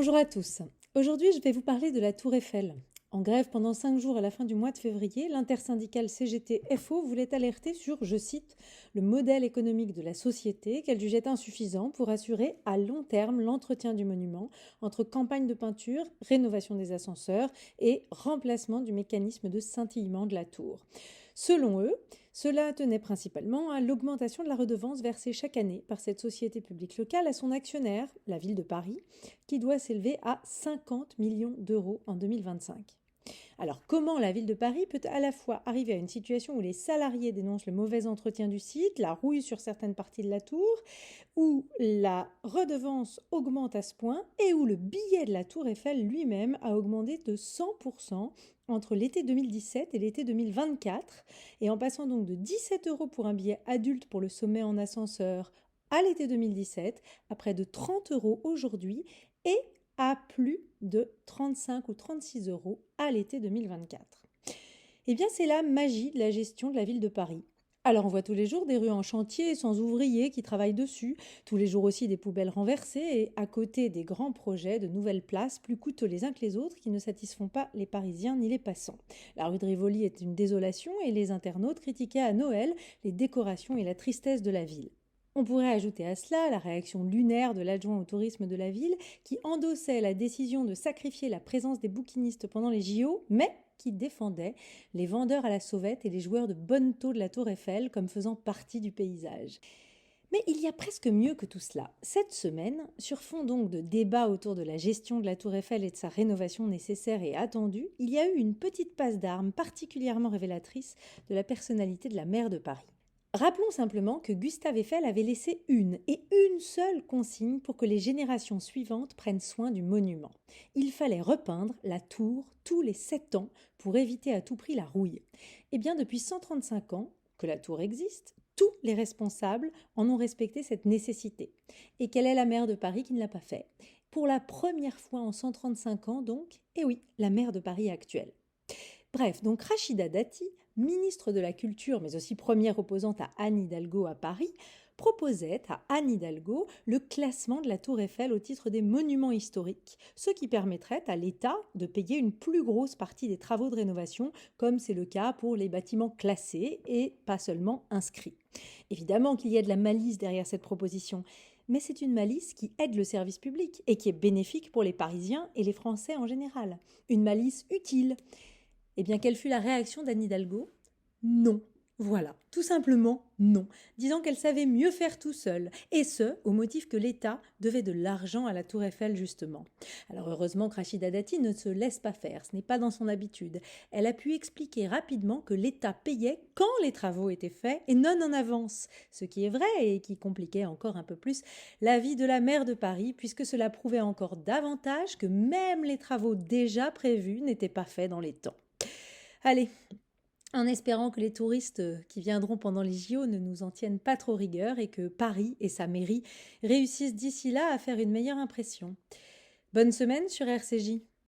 Bonjour à tous. Aujourd'hui, je vais vous parler de la Tour Eiffel. En grève pendant 5 jours à la fin du mois de février, l'intersyndicale CGT-FO voulait alerter sur, je cite, le modèle économique de la société qu'elle jugeait insuffisant pour assurer à long terme l'entretien du monument entre campagne de peinture, rénovation des ascenseurs et remplacement du mécanisme de scintillement de la tour. Selon eux, cela tenait principalement à l'augmentation de la redevance versée chaque année par cette société publique locale à son actionnaire, la ville de Paris, qui doit s'élever à 50 millions d'euros en 2025. Alors comment la ville de Paris peut à la fois arriver à une situation où les salariés dénoncent le mauvais entretien du site, la rouille sur certaines parties de la tour, où la redevance augmente à ce point et où le billet de la tour Eiffel lui-même a augmenté de 100% entre l'été 2017 et l'été 2024, et en passant donc de 17 euros pour un billet adulte pour le sommet en ascenseur à l'été 2017, à près de 30 euros aujourd'hui, et à plus de 35 ou 36 euros à l'été 2024. Eh bien, c'est la magie de la gestion de la ville de Paris. Alors on voit tous les jours des rues en chantier sans ouvriers qui travaillent dessus, tous les jours aussi des poubelles renversées et à côté des grands projets de nouvelles places plus coûteux les uns que les autres qui ne satisfont pas les Parisiens ni les passants. La rue de Rivoli est une désolation et les internautes critiquaient à Noël les décorations et la tristesse de la ville. On pourrait ajouter à cela la réaction lunaire de l'adjoint au tourisme de la ville qui endossait la décision de sacrifier la présence des bouquinistes pendant les JO, mais qui défendait les vendeurs à la sauvette et les joueurs de bonneteau de la Tour Eiffel comme faisant partie du paysage. Mais il y a presque mieux que tout cela. Cette semaine, sur fond donc de débats autour de la gestion de la Tour Eiffel et de sa rénovation nécessaire et attendue, il y a eu une petite passe d'armes particulièrement révélatrice de la personnalité de la maire de Paris. Rappelons simplement que Gustave Eiffel avait laissé une seule consigne pour que les générations suivantes prennent soin du monument. Il fallait repeindre la tour tous les 7 ans pour éviter à tout prix la rouille. Eh bien, depuis 135 ans que la tour existe, tous les responsables en ont respecté cette nécessité. Et quelle est la maire de Paris qui ne l'a pas fait? Pour la première fois en 135 ans donc, eh oui, la maire de Paris actuelle. Bref, donc Rachida Dati, ministre de la Culture mais aussi première opposante à Anne Hidalgo à Paris, proposait à Anne Hidalgo le classement de la Tour Eiffel au titre des monuments historiques, ce qui permettrait à l'État de payer une plus grosse partie des travaux de rénovation, comme c'est le cas pour les bâtiments classés et pas seulement inscrits. Évidemment qu'il y a de la malice derrière cette proposition, mais c'est une malice qui aide le service public et qui est bénéfique pour les Parisiens et les Français en général. Une malice utile. Eh bien, quelle fut la réaction d'Anne Hidalgo? Non. Voilà, tout simplement non, disant qu'elle savait mieux faire tout seul, et ce, au motif que l'État devait de l'argent à la Tour Eiffel justement. Alors heureusement que Rachida Dati ne se laisse pas faire, ce n'est pas dans son habitude. Elle a pu expliquer rapidement que l'État payait quand les travaux étaient faits et non en avance, ce qui est vrai et qui compliquait encore un peu plus la vie de la maire de Paris, puisque cela prouvait encore davantage que même les travaux déjà prévus n'étaient pas faits dans les temps. Allez, en espérant que les touristes qui viendront pendant les JO ne nous en tiennent pas trop rigueur et que Paris et sa mairie réussissent d'ici là à faire une meilleure impression. Bonne semaine sur RCJ.